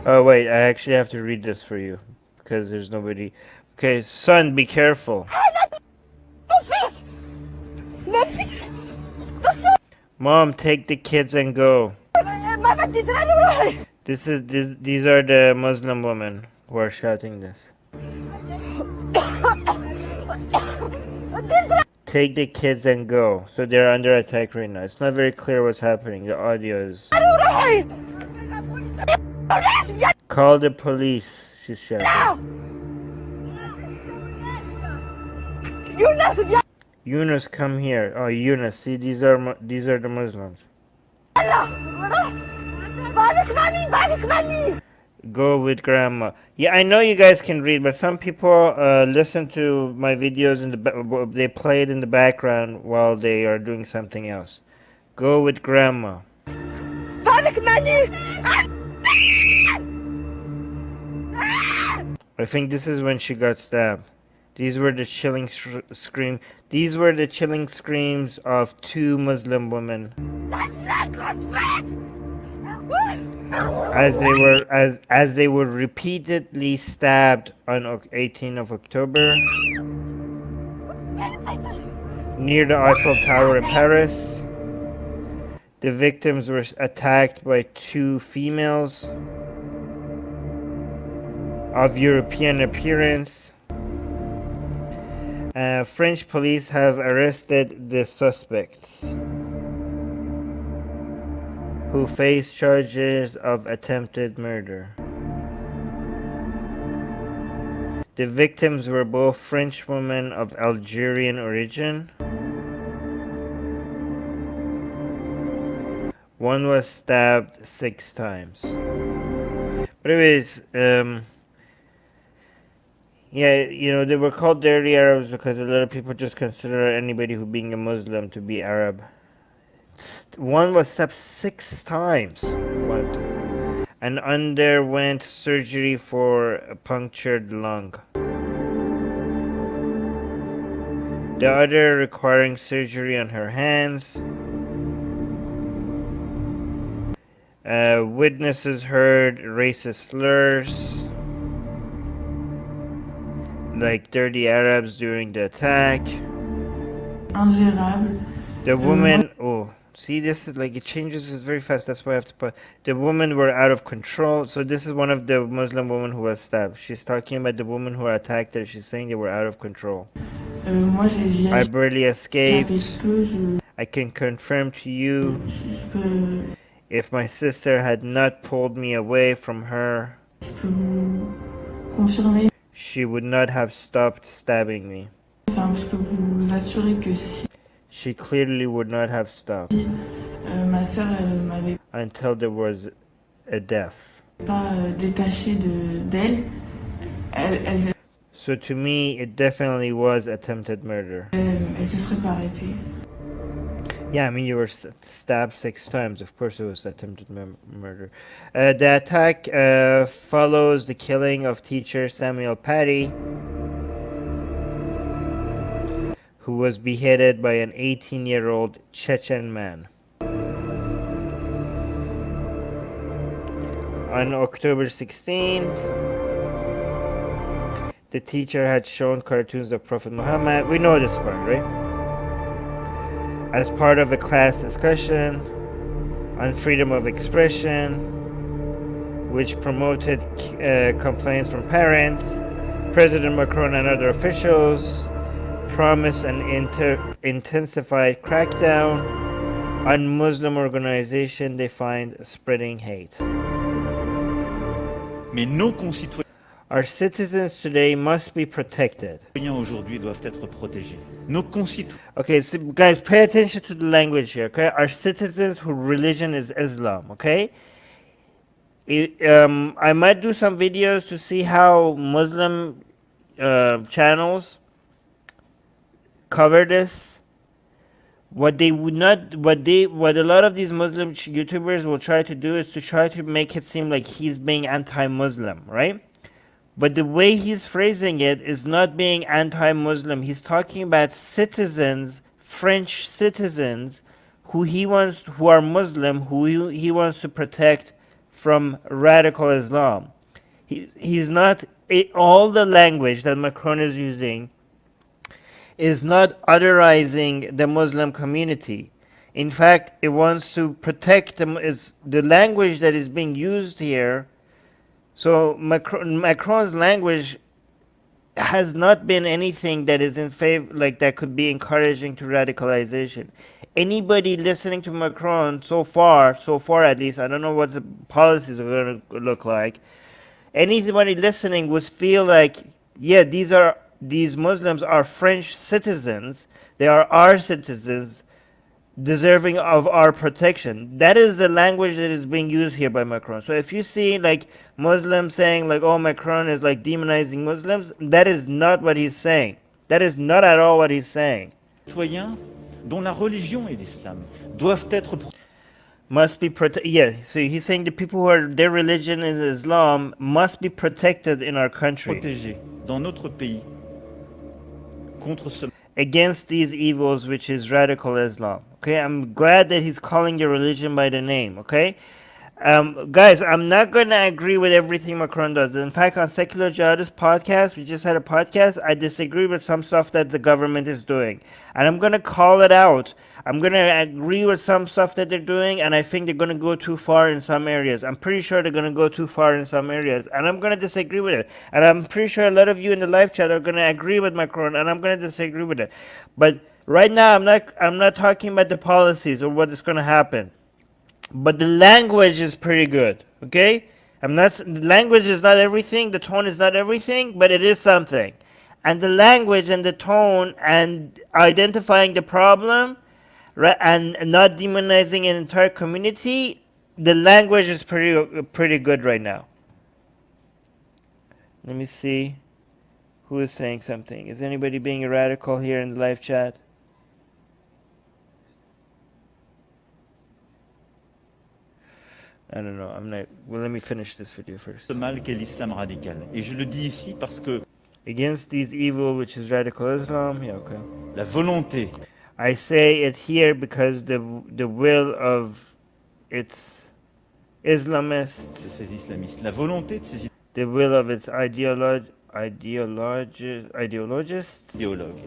Oh wait, I actually have to read this for you because there's nobody. Okay, son, be careful. Mom, take the kids and go. These are the Muslim women who are shouting this. Take the kids and go. So they're under attack right now. It's not very clear what's happening. The audio is. Call the police, she's shouting. Yunus, come here. Oh, Yunus, see, these are the Muslims. Go with grandma. Yeah, I know you guys can read, but some people listen to my videos they play it in the background while they are doing something else. Go with grandma. I think this is when she got stabbed. These were the chilling scream. These were the chilling screams of two Muslim women as they were repeatedly stabbed on 18th of October near the Eiffel Tower in Paris. The victims were attacked by two females of European appearance. French police have arrested the suspects, who face charges of attempted murder. The victims were both French women of Algerian origin. One was stabbed 6 times. But anyways, yeah, you know, they were called dirty Arabs because a lot of people just consider anybody who being a Muslim to be Arab. One was stabbed 6 times. And underwent surgery for a punctured lung. The other requiring surgery on her hands. Witnesses heard racist slurs like dirty Arabs during the attack. The woman, oh, see, this is like, it changes this very fast. That's why I have to put. The women were out of control. So this is one of the Muslim women who was stabbed. She's talking about the woman who attacked her. She's saying they were out of control. I barely escaped. I can confirm to you, if my sister had not pulled me away from her, she would not have stopped stabbing me. She clearly would not have stopped until there was a death. So to me, it definitely was attempted murder. Yeah, I mean, you were stabbed 6 times. Of course it was attempted murder. The attack follows the killing of teacher Samuel Paty, who was beheaded by an 18-year-old Chechen man. On October 16th, the teacher had shown cartoons of Prophet Muhammad. We know this part, right? As part of a class discussion on freedom of expression, which promoted complaints from parents. President Macron and other officials promised an intensified crackdown on Muslim organization they find spreading hate. Mais nos concitoyens Our citizens today must be protected. aujourd'hui doivent être protégés. Nos concitoyens. Okay, so guys, pay attention to the language here, okay? Our citizens whose religion is Islam, okay? I might do some videos to see how Muslim channels cover this. What a lot of these Muslim YouTubers will try to do is to try to make it seem like he's being anti-Muslim, right? But the way he's phrasing it is not being anti-Muslim. He's talking about citizens, French citizens, who are Muslim, he wants to protect from radical Islam. He's not all the language that Macron is using is not otherizing the Muslim community. In fact, it wants to protect them. Is the language that is being used here. So Macron's language has not been anything that is in favor, like that could be encouraging to radicalization. Anybody listening to Macron so far at least, I don't know what the policies are going to look like. Anybody listening would feel like, yeah, these Muslims are French citizens. They are our citizens, deserving of our protection. That is the language that is being used here by Macron. So if you see like Muslims saying like, oh, Macron is like demonizing Muslims, that is not what he's saying. That is not at all what he's saying. Citoyens dont la religion est l'islam doivent être Must be protected. Yeah, so he's saying the people who are their religion is Islam must be protected in our country protégés dans notre pays contre ce against these evils, which is radical Islam. Okay, I'm glad that he's calling your religion by the name. Okay, guys, I'm not going to agree with everything Macron does. In fact, on Secular Jihadist podcast, we just had a podcast, I disagree with some stuff that the government is doing. And I'm going to call it out. I'm going to agree with some stuff that they're doing, and I think they're going to go too far in some areas. I'm pretty sure they're going to go too far in some areas, and I'm going to disagree with it. And I'm pretty sure a lot of you in the live chat are going to agree with Macron, and I'm going to disagree with it. But right now, I'm not talking about the policies or what is going to happen. But the language is pretty good, okay? The language is not everything, the tone is not everything, but it is something. And the language and the tone and identifying the problem, right, and not demonizing an entire community, the language is pretty good right now. Let me see who is saying something. Is anybody being a radical here in the live chat? I don't know. I'm not. Well, let me finish this video first. ce mal qu'est l'islam radical. Et je le dis ici parce que Against these evil, which is radical Islam. Yeah, okay. la volonté I say it here because the will of its de Islamists, ces islamistes, la volonté de ces the will of its ideologists, idéologues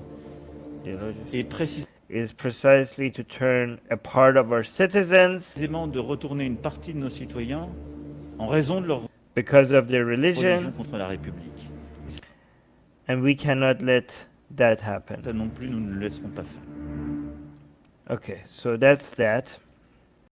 est précisément is precisely to turn a part of our citizens de retourner une partie de nos citoyens en raison de leur because of their religion religion, contre la République. and we cannot let that happen. Ça non plus, nous ne le laisserons pas faire. Okay, so that's that.